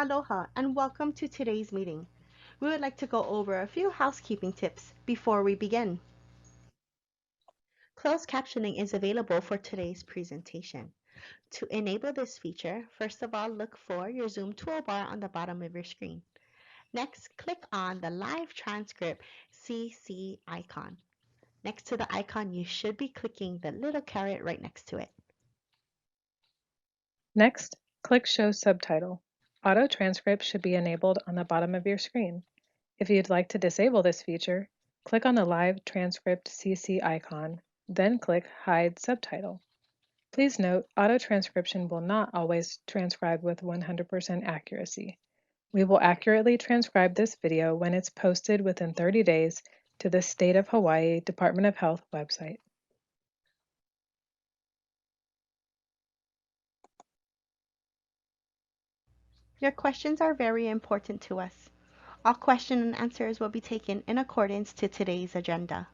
Aloha and welcome to today's meeting. We would like to go over a few housekeeping tips before we begin. Closed captioning is available for today's presentation. To enable this feature, first of all, look for your Zoom toolbar on the bottom of your screen. Next, click on the Live Transcript CC icon. Next to the icon, you should be clicking the little caret right next to it. Next, click Show Subtitle. Auto transcript should be enabled on the bottom of your screen. If you'd like to disable this feature, click on the Live Transcript CC icon, then click Hide Subtitle. Please note, auto transcription will not always transcribe with 100% accuracy. We will accurately transcribe this video when it's posted within 30 days to the State of Hawaii Department of Health website. Your questions are very important to us. All question and answers will be taken in accordance to today's agenda.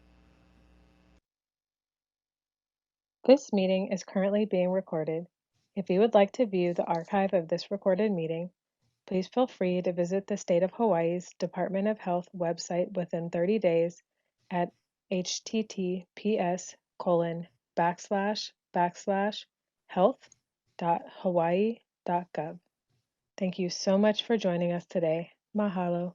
This meeting is currently being recorded. If you would like to view the archive of this recorded meeting, please feel free to visit the State of Hawaii's Department of Health website within 30 days at https://health.hawaii.gov. Thank you so much for joining us today. Mahalo.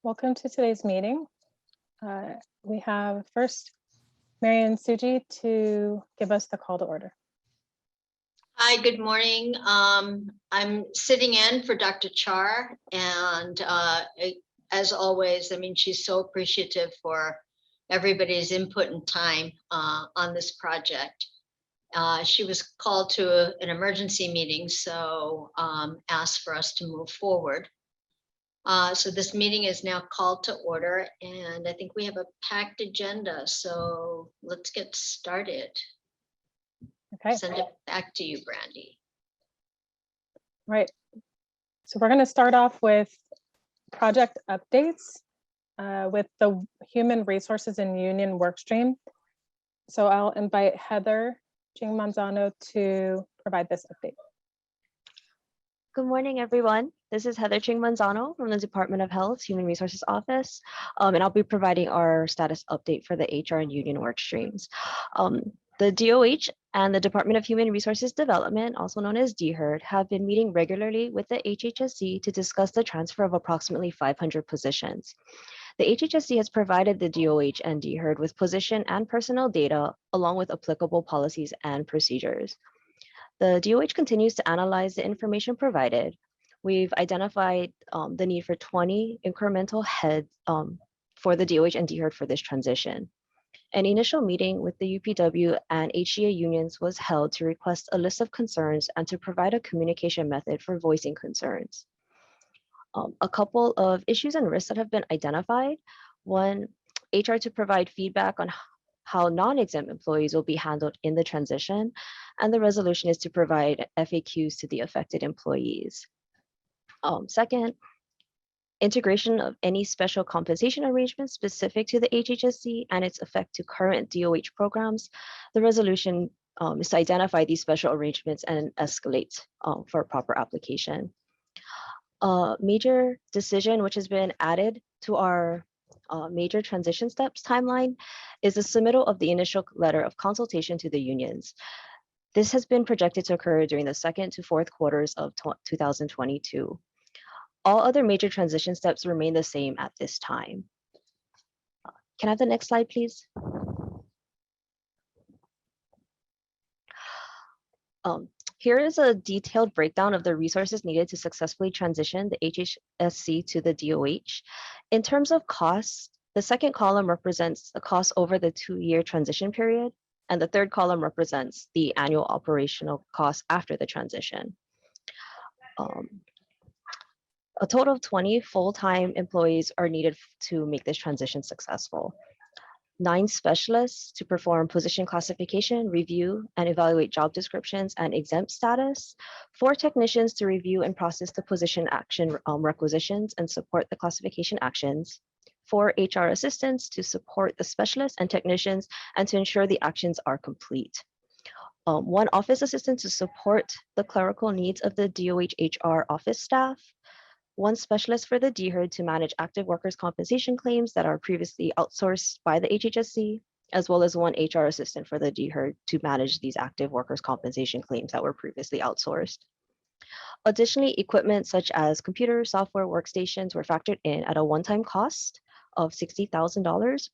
Welcome to today's meeting. We have first Marian Suji to give us the call to order. Hi, good morning. I'm sitting in for Dr. Char, and as always, I mean, she's so appreciative for everybody's input and time on this project. She was called to an emergency meeting, so asked for us to move forward. So this meeting is now called to order, and I think we have a packed agenda, so let's get started. Okay. Send it back to you, Brandy. Right. So we're going to start off with project updates with the Human Resources and Union Workstream. So I'll invite Heather Ching-Manzano to provide this update. Good morning, everyone. This is Heather Ching-Manzano from the Department of Health Human Resources Office, and I'll be providing our status update for the HR and union work streams. The DOH and the Department of Human Resources Development, also known as DHRD, have been meeting regularly with the HHSC to discuss the transfer of approximately 500 positions. The HHSC has provided the DOH and DHRD with position and personnel data, along with applicable policies and procedures. The DOH continues to analyze the information provided. We've identified the need for 20 incremental heads for the DOH and DHRD for this transition. An initial meeting with the UPW and HCA unions was held to request a list of concerns and to provide a communication method for voicing concerns. A couple of issues and risks that have been identified. One, HR to provide feedback on how non-exempt employees will be handled in the transition, and the resolution is to provide FAQs to the affected employees. Second, integration of any special compensation arrangements specific to the HHSC and its effect to current DOH programs. The resolution is to identify these special arrangements and escalate for proper application. A major decision which has been added to our major transition steps timeline is the submittal of the initial letter of consultation to the unions. This has been projected to occur during the second to fourth quarters of 2022. All other major transition steps remain the same at this time. Can I have the next slide, please? Here is a detailed breakdown of the resources needed to successfully transition the HHSC to the DOH. In terms of costs, the second column represents the cost over the 2-year transition period, and the third column represents the annual operational costs after the transition. A total of 20 full-time employees are needed to make this transition successful. 9 specialists to perform position classification, review, and evaluate job descriptions and exempt status. 4 technicians to review and process the position action requisitions and support the classification actions. 4 HR assistants to support the specialists and technicians and to ensure the actions are complete. 1 office assistant to support the clerical needs of the DOH HR office staff. 1 specialist for the DHERD to manage active workers' compensation claims that are previously outsourced by the HHSC, as well as 1 HR assistant for the DHERD to manage these active workers' compensation claims that were previously outsourced. Additionally, equipment such as computers, software, workstations were factored in at a one-time cost of $60,000.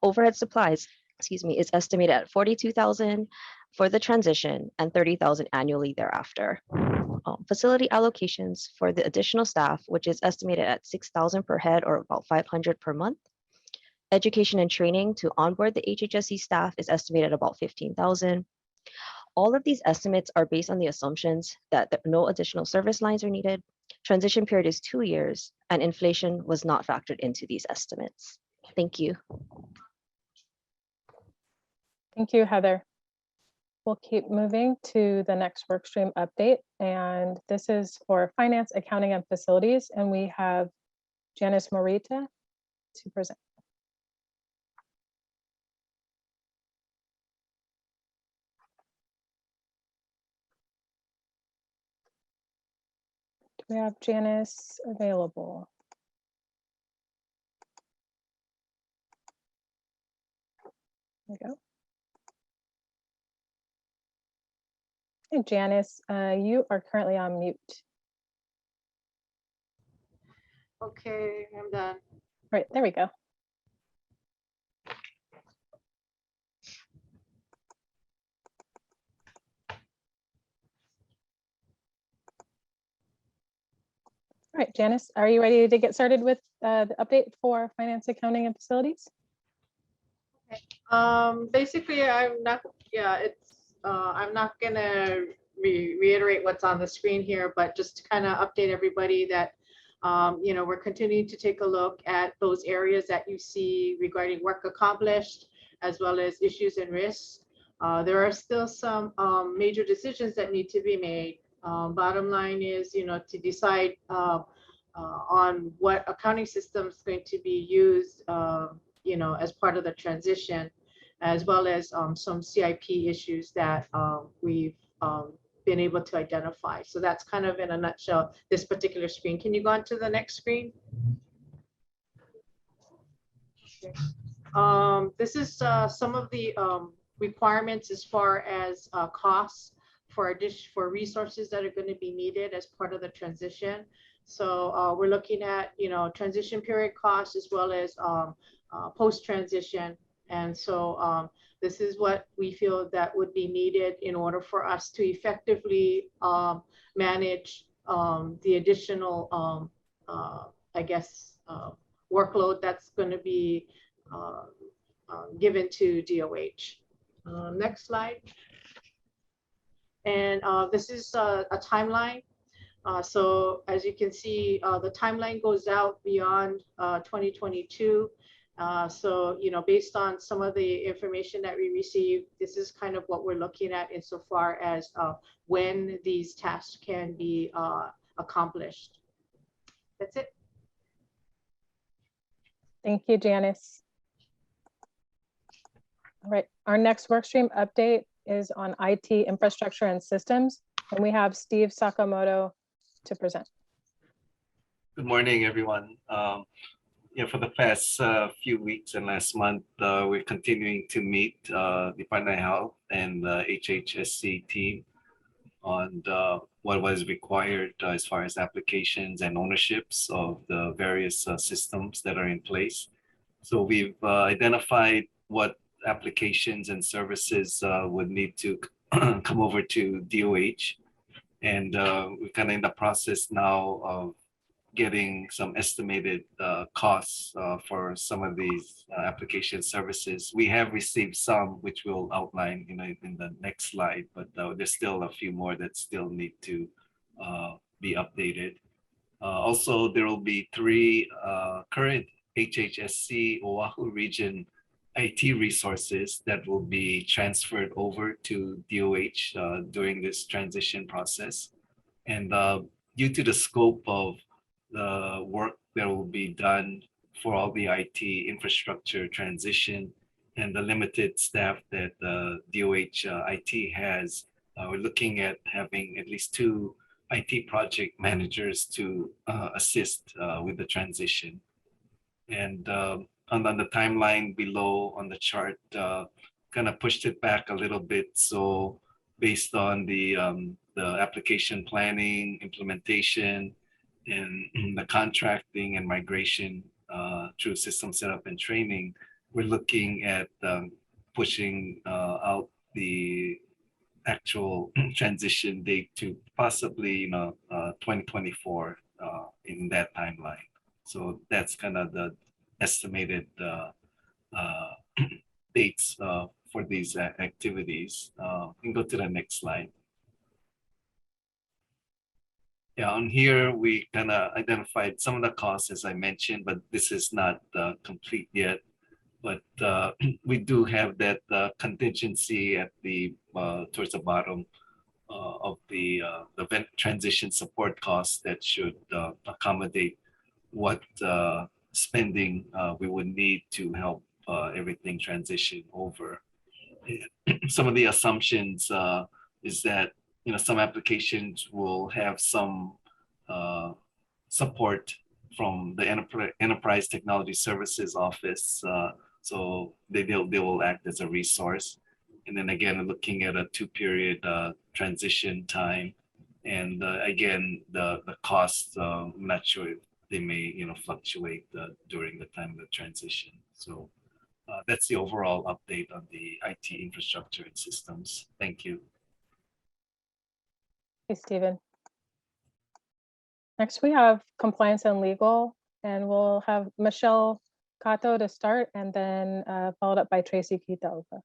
Overhead supplies, is estimated at $42,000 for the transition and $30,000 annually thereafter. Facility allocations for the additional staff, which is estimated at $6,000 per head or about $500 per month. Education and training to onboard the HHSC staff is estimated at about $15,000. All of these estimates are based on the assumptions that no additional service lines are needed, transition period is 2 years, and inflation was not factored into these estimates. Thank you. Thank you, Heather. We'll keep moving to the next workstream update, and this is for finance, accounting, and facilities, and we have Janice Morita to present. Do we have Janice available? There we go. Hey, Janice, you are currently on mute. Okay, I'm done. Right, there we go. All right, Janice, are you ready to get started with the update for finance, accounting, and facilities? Basically, I'm not gonna reiterate what's on the screen here, but just to kind of update everybody that we're continuing to take a look at those areas that you see regarding work accomplished, as well as issues and risks. There are still some major decisions that need to be made. Bottom line is, to decide on what accounting system is going to be used, as part of the transition, as well as some CIP issues that we've been able to identify. So that's kind of in a nutshell, this particular screen. Can you go on to the next screen? Okay. This is some of the requirements as far as costs for resources that are going to be needed as part of the transition. So we're looking at, transition period costs as well as post-transition. And so this is what we feel that would be needed in order for us to effectively manage the additional, workload that's going to be given to DOH. Next slide. And this is a timeline. So as you can see, the timeline goes out beyond 2022. So, based on some of the information that we received, this is kind of what we're looking at insofar as when these tasks can be accomplished. That's it. Thank you, Janice. All right, our next workstream update is on IT infrastructure and systems, and we have Steve Sakamoto to present. Good morning, everyone. For the past few weeks and last month, we're continuing to meet Department of Health and the HHSC team on what was required as far as applications and ownerships of the various systems that are in place. So we've identified what applications and services would need to come over to DOH. And we're kind of in the process now of getting some estimated costs for some of these application services. We have received some, which we'll outline in the next slide, but there's still a few more that still need to be updated. Also, there will be 3 current HHSC Oahu region IT resources that will be transferred over to DOH during this transition process. And due to the scope of the work that will be done for all the IT infrastructure transition and the limited staff that the DOH IT has. We're looking at having at least 2 IT project managers to assist with the transition. And on the timeline below on the chart, kind of pushed it back a little bit. So based on the application planning, implementation, and the contracting and migration through system setup and training, we're looking at pushing out the actual transition date to possibly 2024 in that timeline. So that's kind of the estimated dates for these activities. You can go to the next slide. Yeah, on here we kind of identified some of the costs as I mentioned, but this is not complete yet. But we do have that contingency at the towards the bottom of the event transition support costs that should accommodate what spending we would need to help everything transition over. Some of the assumptions is that some applications will have some support from the Enterprise Technology Services Office, so they will act as a resource. And then again, looking at a 2-period transition time, and again the cost. I'm not sure if they may fluctuate during the time of the transition. So that's the overall update on the IT infrastructure and systems. Thank you. Hey, Stephen. Next, we have compliance and legal, and we'll have Michelle Cato to start, and then followed up by Tracy Kitaoka.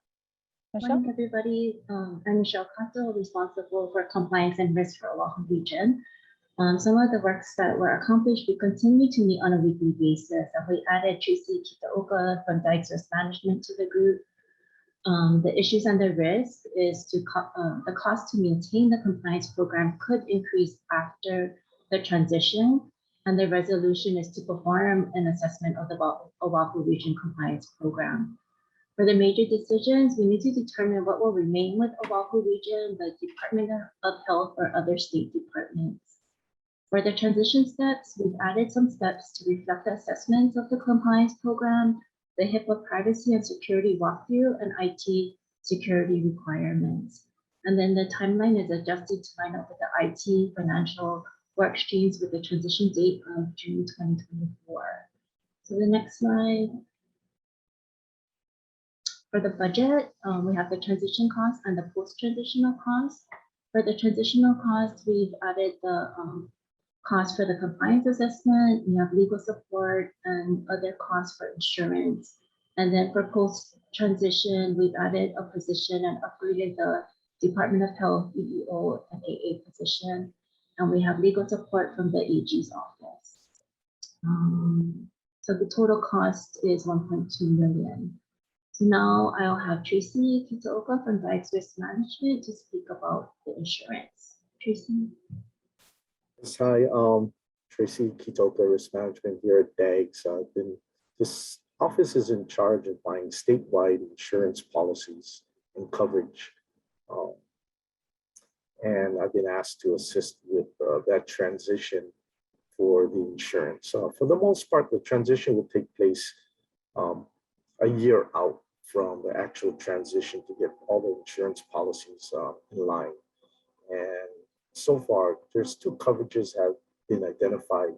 Michelle? Morning, everybody. I'm Michelle Cato, responsible for compliance and risk for Oahu region. Some of the works that were accomplished, we continue to meet on a weekly basis. And we added Tracy Kitaoka from DOH Risk Management to the group. The issues and the risk is to the cost to maintain the compliance program could increase after the transition. And the resolution is to perform an assessment of the Oahu region compliance program. For the major decisions, we need to determine what will remain with Oahu region, the Department of Health, or other state departments. For the transition steps, we've added some steps to reflect the assessments of the compliance program, the HIPAA privacy and security walkthrough, and IT security requirements. And then the timeline is adjusted to line up with the IT financial work streams with the transition date of June 2024. So the next slide. For the budget, we have the transition costs and the post-transitional costs. For the transitional costs, we've added the cost for the compliance assessment, we have legal support, and other costs for insurance. And then for post-transition, we've added a position and upgraded the Department of Health, EEO, and AA position. And we have legal support from the AG's office. So the total cost is 1.2 million. So now I'll have Tracy Kitaoka from DOH Risk Management to speak about the insurance. Tracy. Yes, hi, Tracy Kitaoka, Risk Management here at DAGS. This office is in charge of buying statewide insurance policies and coverage. And I've been asked to assist with that transition for the insurance. For the most part, the transition will take place a year out from the actual transition to get all the insurance policies in line. And so far, there's 2 coverages have been identified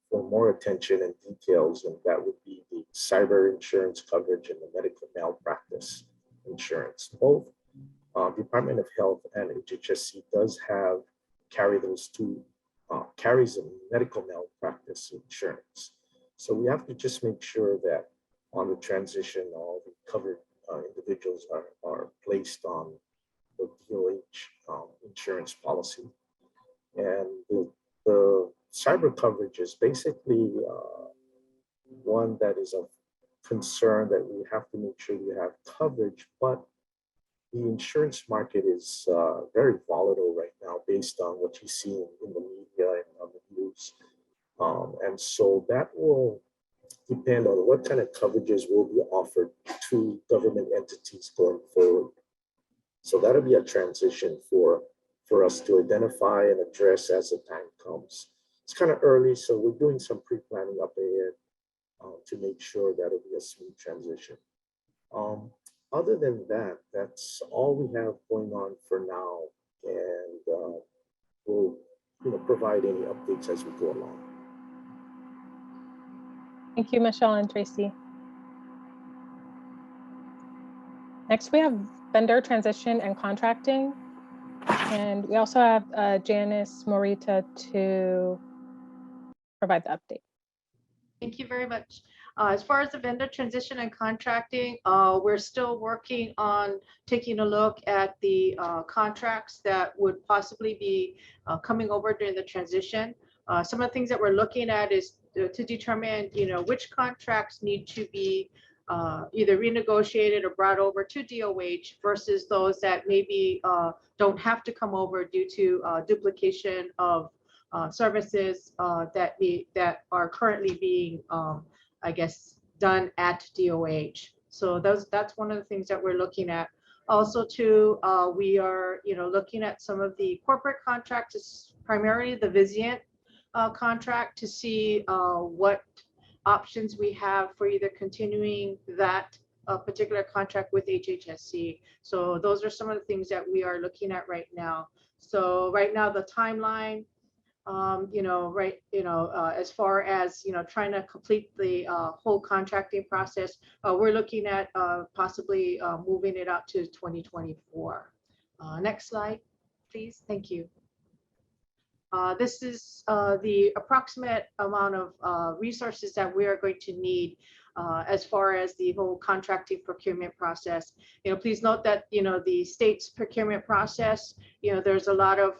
for more attention and details, and that would be the cyber insurance coverage and the medical malpractice insurance. Both Department of Health and HHSC carries a medical malpractice insurance. So we have to just make sure that on the transition, all the covered individuals are placed on the DOH insurance policy. And the cyber coverage is basically one that is of concern that we have to make sure we have coverage, but the insurance market is very volatile right now based on what you see in the media and on the news. And so that will depend on what kind of coverages will be offered to government entities going forward. So that'll be a transition for us to identify and address as the time comes. It's kind of early, so we're doing some pre-planning up ahead to make sure that it'll be a smooth transition. Other than that, that's all we have going on for now, and we'll provide any updates as we go along. Thank you, Michelle and Tracy. Next, we have vendor transition and contracting. And we also have Janice Morita to provide the update. Thank you very much. As far as the vendor transition and contracting, we're still working on taking a look at the contracts that would possibly be coming over during the transition. Some of the things that we're looking at is to determine, which contracts need to be either renegotiated or brought over to DOH versus those that maybe don't have to come over due to duplication of services that are currently being, I guess, done at DOH. So that's one of the things that we're looking at. Also, too, we are, looking at some of the corporate contracts, primarily the Vizient contract, to see what options we have for either continuing that particular contract with HHSC. So those are some of the things that we are looking at right now. So right now, the timeline, as far as, trying to complete the whole contracting process, we're looking at possibly moving it out to 2024. Next slide, please. Thank you. This is the approximate amount of resources that we are going to need as far as the whole contracting procurement process. Please note that, the state's procurement process, there's a lot of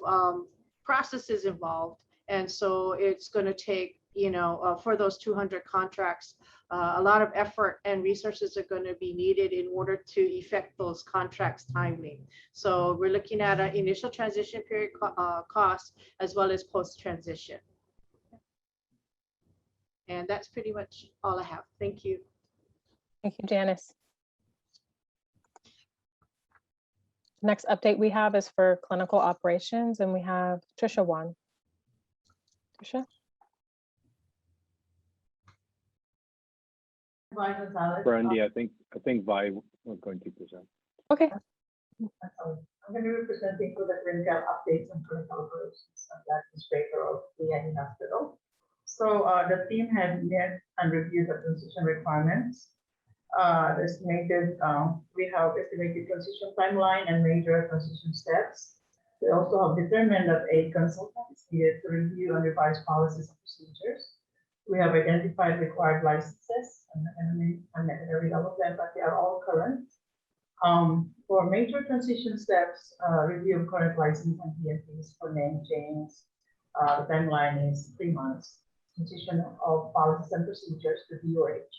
processes involved. And so it's going to take, for those 200 contracts, a lot of effort and resources are going to be needed in order to effect those contracts timely. So we're looking at an initial transition period cost as well as post-transition. And that's pretty much all I have. Thank you. Thank you, Janice. Next update we have is for clinical operations, and we have Trisha Wan. Trisha? Brandy, I think Vi was going to present. Okay. I'm going to be presenting for the clinical updates on clinical operations of the administrator of the Any Hospital. So the team had met and reviewed the transition requirements. We have estimated transition timeline and major transition steps. We also have determined that a consultant is needed to review and revise policies and procedures. We have identified required licenses, and I'm not going to read all of them, but they are all current. For major transition steps, review of current license and PNPs for name change. The timeline is 3 months. Transition of policies and procedures to DOH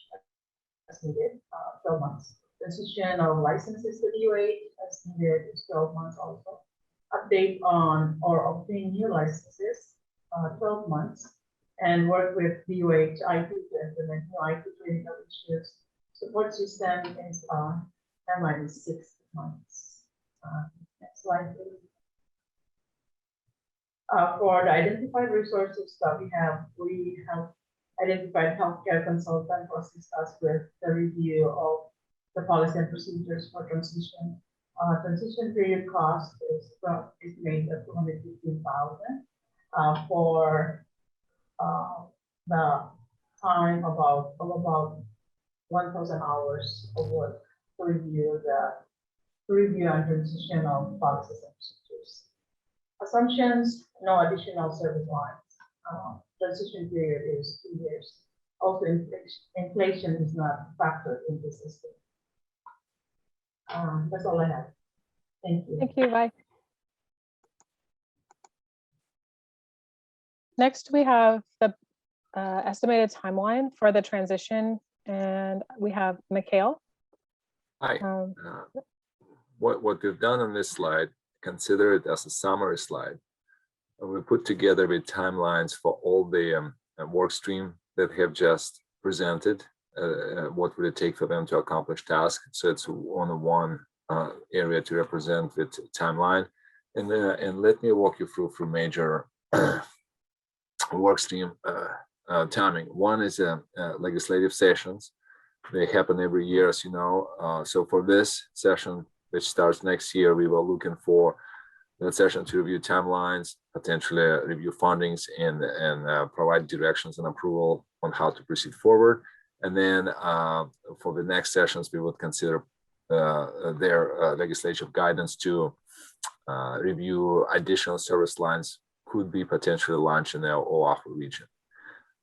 as needed, 12 months. Transition of licenses to DOH as needed is 12 months also. Update on or obtain new licenses, 12 months. And work with DOH IT to implement new IT clinical issues. Support system is timeline is 6 months. Next slide, please. For the identified resources that we have identified healthcare consultant to assist us with the review of the policy and procedures for transition. Transition period cost is made at $215,000 for the time of about 1,000 hours of work to review and transition of policies and procedures. Assumptions: no additional service lines. Transition period is 2 years. Also, inflation is not factored in the system. That's all I have. Thank you. Thank you, Vi. Next, we have the estimated timeline for the transition, and we have Mikhail. Hi. What we've done on this slide, consider it as a summary slide. We put together the timelines for all the work stream that have just presented. What would it take for them to accomplish tasks? So it's one area to represent with timeline. And let me walk you through major workstream timing. One is legislative sessions. They happen every year, as you know. So for this session, which starts next year, we were looking for that session to review timelines, potentially review fundings, and provide directions and approval on how to proceed forward. And then for the next sessions, we would consider their legislative guidance to review additional service lines could be potentially launched in the Oahu region.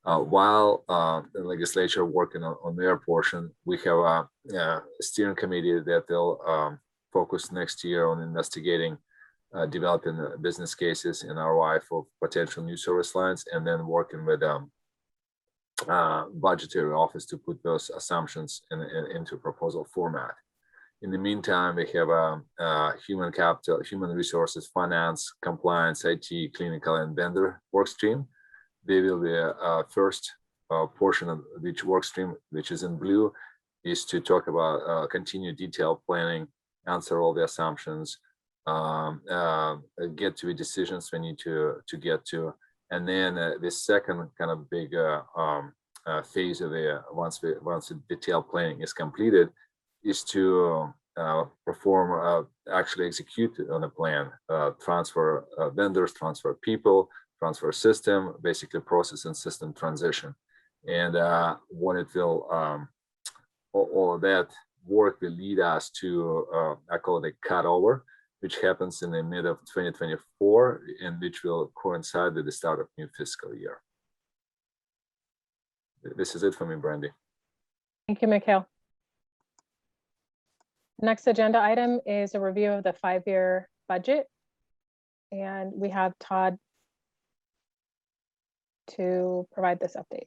While the legislature working on their portion, we have a steering committee that they'll focus next year on investigating, developing business cases and ROI for potential new service lines, and then working with budgetary office to put those assumptions into proposal format. In the meantime, we have human capital, human resources, finance, compliance, IT, clinical, and vendor work stream. They will be first portion of each work stream, which is in blue, is to talk about continued detailed planning, answer all the assumptions, get to the decisions we need to get to. And then the second kind of big phase of the once the detailed planning is completed, is to perform, actually execute on a plan, transfer vendors, transfer people, transfer system, basically process and system transition. And what it will, all of that work will lead us to, I call it a cutover, which happens in the mid of 2024, and which will coincide with the start of new fiscal year. This is it for me, Brandy. Thank you, Mikhail. Next agenda item is a review of the 5-year budget. And we have Todd to provide this update.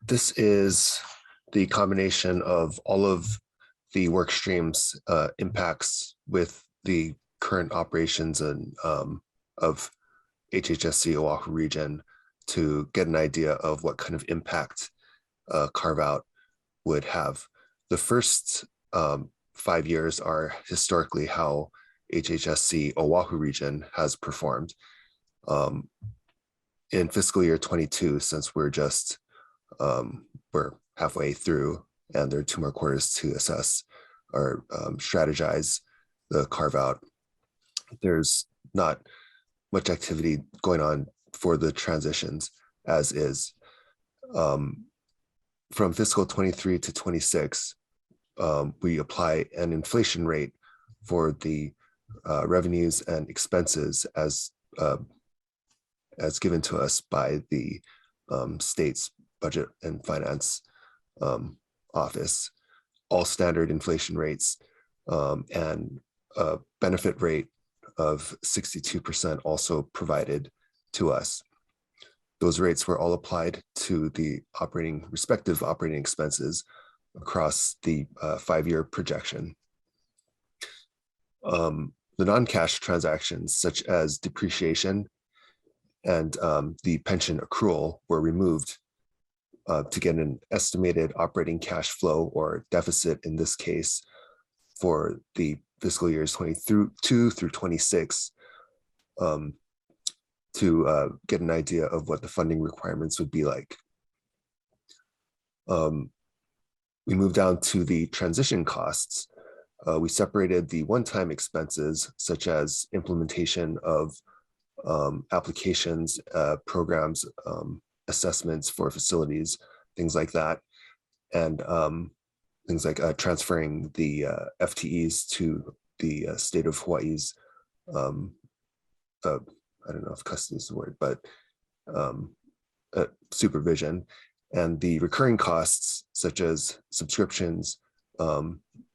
This is the combination of all of the work streams impacts with the current operations and of HHSC Oahu region to get an idea of what kind of impact carve out would have. The first 5 years are historically how HHSC Oahu region has performed. In fiscal year 22, since we're just we're halfway through and there are 2 more quarters to assess or strategize the carve out, there's not much activity going on for the transitions as is. From fiscal 23 to 26, we apply an inflation rate for the revenues and expenses as given to us by the state's budget and finance office. All standard inflation rates and a benefit rate of 62% also provided to us. Those rates were all applied to the respective operating expenses across the 5-year projection. The non-cash transactions, such as depreciation and the pension accrual, were removed to get an estimated operating cash flow or deficit in this case for the fiscal years 22 through 26 to get an idea of what the funding requirements would be like. We moved down to the transition costs. We separated the one-time expenses, such as implementation of applications, programs, assessments for facilities, things like that, and things like transferring the FTEs to the state of Hawaii's, I don't know if custody is the word, but supervision, and the recurring costs such as subscriptions,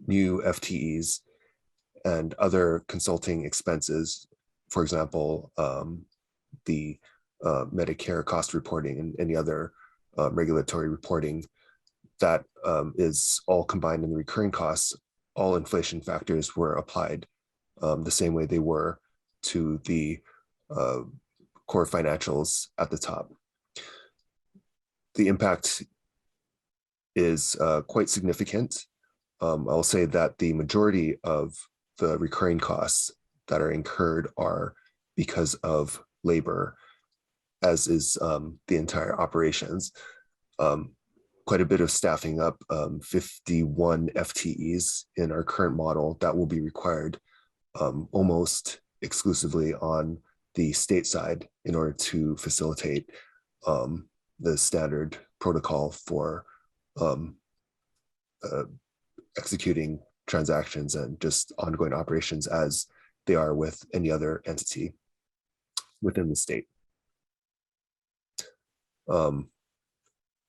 new FTEs, and other consulting expenses. For example, the Medicare cost reporting and any other regulatory reporting, that is all combined in the recurring costs. All inflation factors were applied the same way they were to the core financials at the top. The impact is quite significant. I'll say that the majority of the recurring costs that are incurred are because of labor, as is the entire operations. Quite a bit of staffing up, 51 FTEs in our current model that will be required almost exclusively on the state side in order to facilitate the standard protocol for executing transactions and just ongoing operations as they are with any other entity within the state.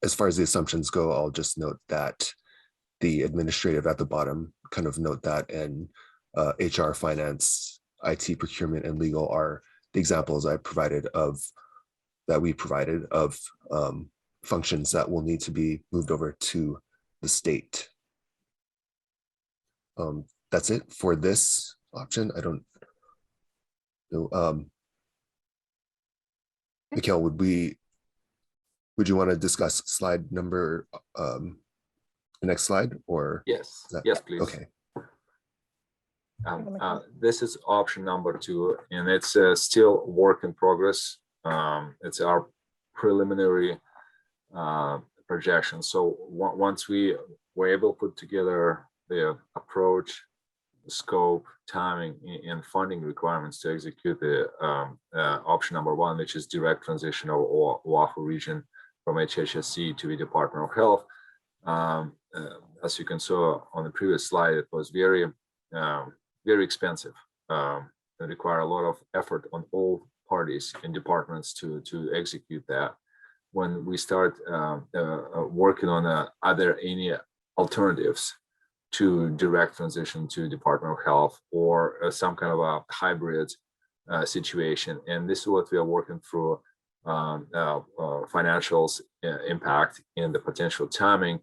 As far as the assumptions go, I'll just note that the administrative at the bottom, kind of note that, and HR, finance, IT, procurement, and legal are the examples I provided of, that we provided of functions that will need to be moved over to the state. That's it for this option. I don't know. Mikhail, would you want to discuss slide number, the next slide, or? Yes, that, yes, please. Okay. This is option number 2, and it's still work in progress. It's our preliminary projection. So once we were able to put together the approach, scope, timing, and funding requirements to execute the option number 1, which is direct transition of Oahu region from HHSC to the Department of Health. As you can see on the previous slide, it was very expensive. It required a lot of effort on all parties and departments to execute that. When we start working on are there any alternatives to direct transition to Department of Health, or some kind of a hybrid situation, and this is what we are working through. Financials, impact, and the potential timing.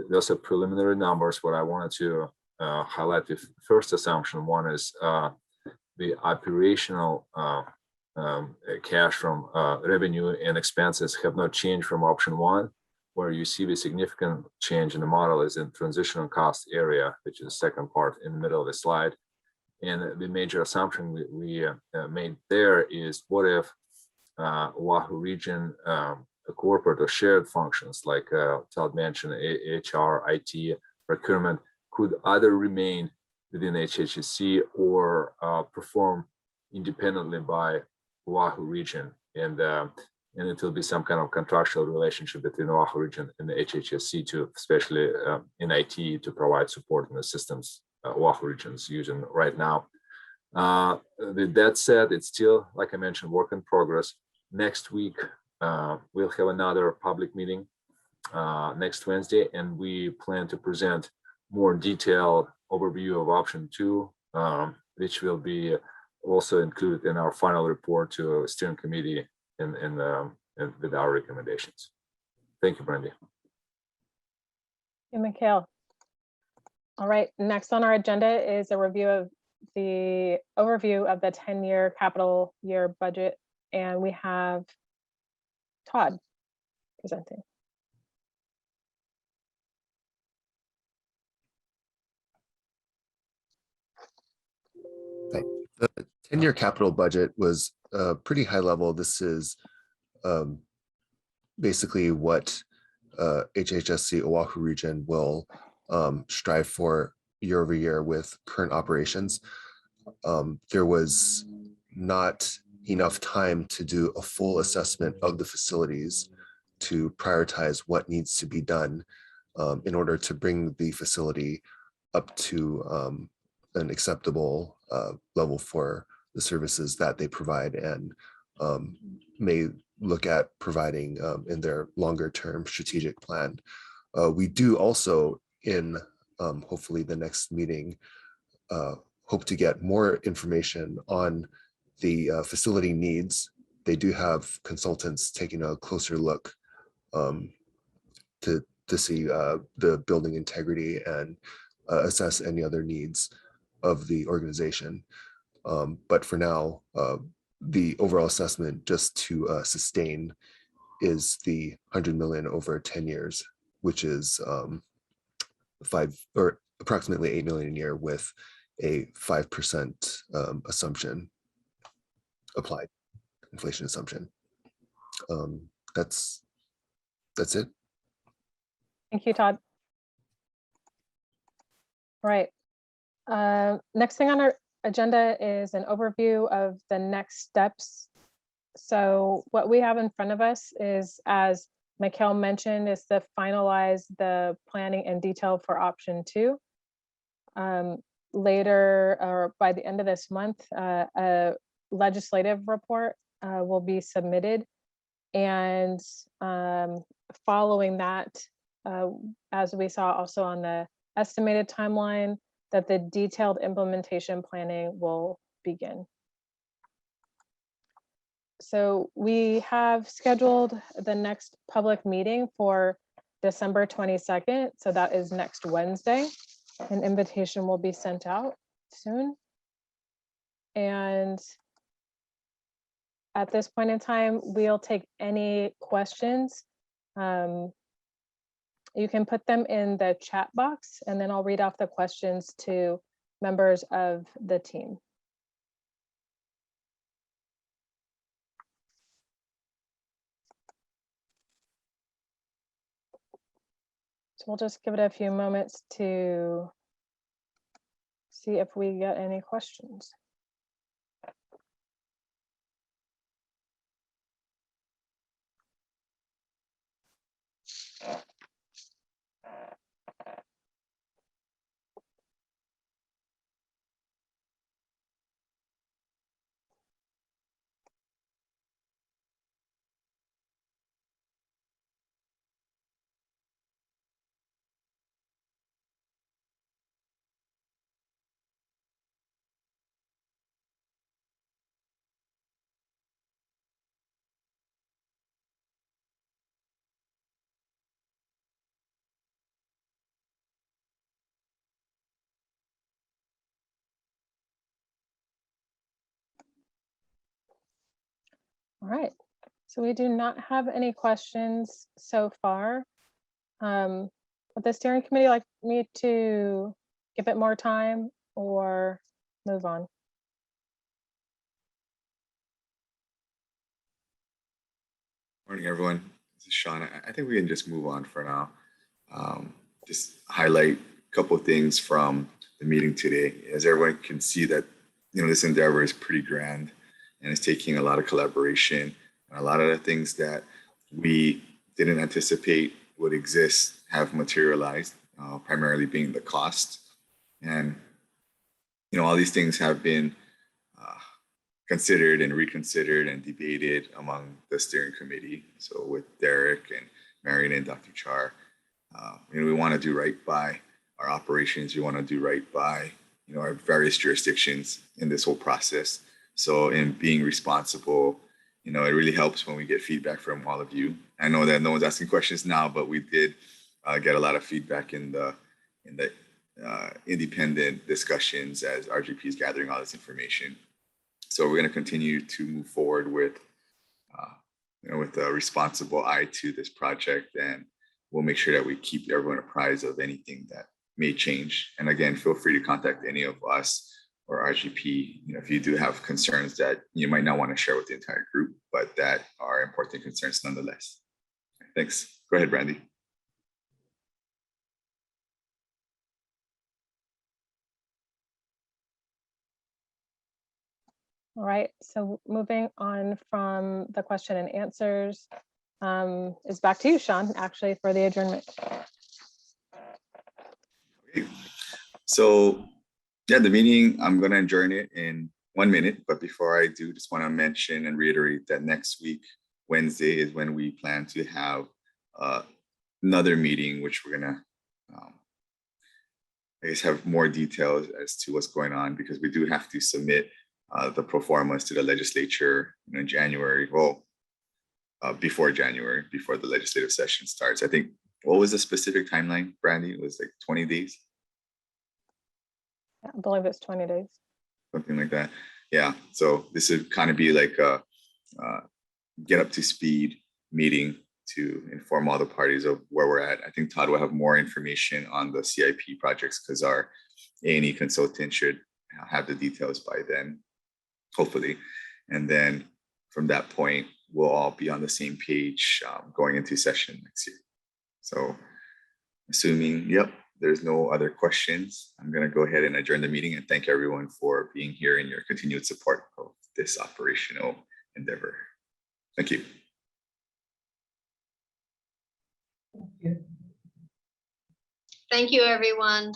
Those are preliminary numbers. What I wanted to highlight the first assumption. One is the operational cash from revenue and expenses have not changed from option 1. Where you see the significant change in the model is in transitional cost area, which is the second part in the middle of the slide. And the major assumption we made there is, what if Oahu region corporate or shared functions like Todd mentioned, HR, IT, procurement, could either remain within HHSC or perform independently by Oahu region, and it will be some kind of contractual relationship between Oahu region and the HHSC to, especially in IT, to provide support in the systems Oahu region is using right now. With that said, it's still, like I mentioned, work in progress. Next week, we'll have another public meeting next Wednesday, and we plan to present more detailed overview of option 2, which will be also included in our final report to a steering committee and with our recommendations. Thank you, Brandy. Thank you, Mikhail. All right, next on our agenda is a review of the overview of the 10-year capital year budget, and we have Todd presenting. The 10-year capital budget was pretty high level. This is basically what HHSC Oahu region will strive for year over year with current operations. There was not enough time to do a full assessment of the facilities to prioritize what needs to be done in order to bring the facility up to an acceptable level for the services that they provide, and may look at providing in their longer term strategic plan. We do also, in hopefully the next meeting, hope to get more information on the facility needs. They do have consultants taking a closer look to see the building integrity and assess any other needs of the organization. But for now, the overall assessment just to sustain is the 100 million over 10 years, which is approximately 8 million a year with a 5% assumption applied, inflation assumption. That's it. Thank you, Todd. All right. Next thing on our agenda is an overview of the next steps. So what we have in front of us is, as Mikhail mentioned, is to finalize the planning and detail for option 2. Later, or by the end of this month, a legislative report will be submitted. And following that, as we saw also on the estimated timeline, that the detailed implementation planning will begin. So we have scheduled the next public meeting for December 22nd. So that is next Wednesday. An invitation will be sent out soon. And at this point in time, we'll take any questions. You can put them in the chat box, and then I'll read off the questions to members of the team. So we'll just give it a few moments to see if we get any questions. All right, so we do not have any questions so far. Would the steering committee like me to give it more time or move on? Morning, everyone. This is Sean. I think we can just move on for now. Just highlight a couple of things from the meeting today. As everyone can see that, this endeavor is pretty grand and it's taking a lot of collaboration, and a lot of the things that we didn't anticipate would exist have materialized, primarily being the cost. And, all these things have been considered and reconsidered and debated among the steering committee. So with Derek and Marion and Dr. Char, we want to do right by our operations. We want to do right by, our various jurisdictions in this whole process. So in being responsible, it really helps when we get feedback from all of you. I know that no one's asking questions now, but we did get a lot of feedback in the independent discussions as RGP is gathering all this information. So we're going to continue to move forward with a responsible eye to this project, and we'll make sure that we keep everyone apprised of anything that may change. And again, feel free to contact any of us or RGP, if you do have concerns that you might not want to share with the entire group, but that are important concerns nonetheless. Thanks. Go ahead, Brandy. All right, so moving on from the question and answers, is back to you, Sean, actually, for the adjournment. Okay. So, yeah, the meeting, I'm going to adjourn it in 1 minute. But before I do, just want to mention and reiterate that next week, Wednesday, is when we plan to have another meeting, which we're going to, have more details as to what's going on, because we do have to submit the pro formas to the legislature in January. Well, before January, before the legislative session starts. I think, what was the specific timeline, Brandy? It was like 20 days? I believe it's 20 days. Something like that. yeah, so this would kind of be like a get up to speed meeting to inform all the parties of where we're at. I think Todd will have more information on the CIP projects because our A&E consultant should have the details by then, hopefully. And then from that point, we'll all be on the same page going into session next year. So assuming, yep, there's no other questions, I'm going to go ahead and adjourn the meeting and thank everyone for being here and your continued support of this operational endeavor. Thank you. Thank you. Thank you, everyone.